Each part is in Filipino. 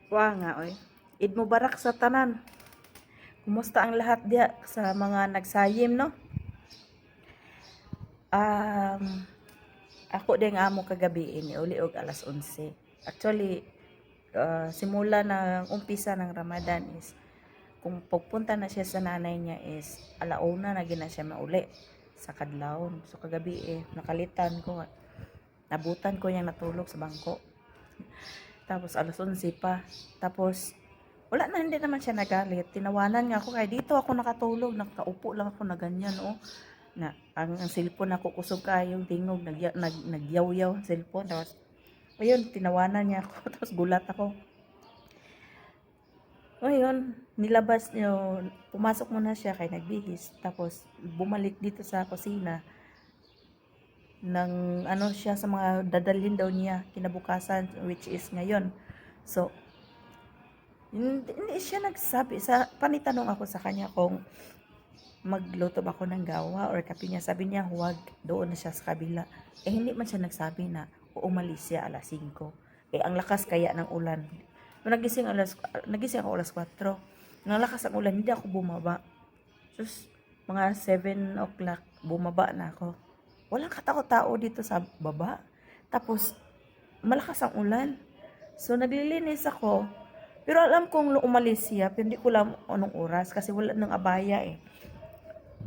Wa nga oy. Id Mubarak sa tanan. Kumusta ang lahat diya sa mga nagsayim no? Ako din amo kagabi ini uli og alas 11. Actually, simula ng umpisa ng Ramadan is kung pagpunta na siya sa nanay niya is alauna na gina siya mauli sa kadlawon. So kagabi nakalitan ko, nabutan ko yung natulog sa bangko. Tapos alas 11 pa. Tapos wala na, hindi naman siya nagalit. Tinawanan nga ako kaya dito ako nakatulog, nakaupo lang ako na ganyan, oh. Na ang cellphone ako kusog kayong tingog, nagyaw-yaw ang cellphone. Tapos ayun, tinawanan niya ako. Tapos gulat ako. Ayun, nilabas niyo, pumasok muna siya kay nagbihis. Tapos bumalik dito sa kusina ng ano siya sa mga dadalhin daw niya kinabukasan, which is ngayon. So hindi siya nagsabi sa panitanong ako sa kanya kung magluto ba ako ng gawa or kape niya. Sabi niya huwag, doon na siya sa kabila. Hindi man siya nagsabi na uumalis siya alas 5. Ang lakas kaya ng ulan. Nung nagising ako alas 4. Nang lakas ang ulan, hindi ako bumaba. Sus, mga 7 o'clock, bumaba na ako. Walang katao-tao dito sa baba. Tapos, malakas ang ulan. So, naglilinis ako. Pero alam kong umalis siya, pero hindi ko alam anong oras kasi wala nang abaya eh.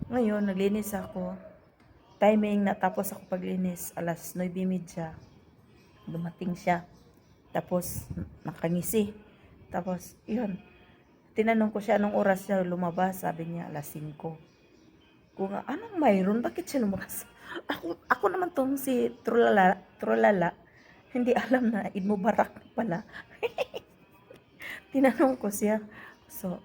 Ngayon, naglinis ako. Timing na tapos ako paglinis, alas 9:30. Dumating siya. Tapos, nakangisi. Tapos, yun. Tinanong ko siya anong oras siya lumabas. Sabi niya, alas 5. Kung anong mayroon, bakit siya lumabas? Ako naman tong si Trulala, hindi alam na Eid Mubarak pala. Tinanong ko siya. So,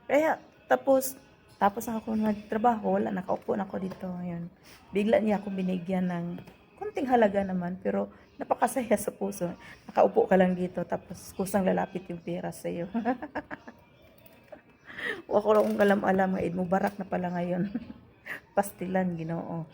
kaya, tapos ako nagtrabaho, wala, nakaupo na ako dito ngayon. Bigla niya ako binigyan ng konting halaga naman, pero napakasaya sa puso. Nakaupo ka lang dito, tapos kusang lalapit yung pera sa iyo. Ako lang kung alam-alam, Eid Mubarak na pala ngayon. Pastilan, Ginoo.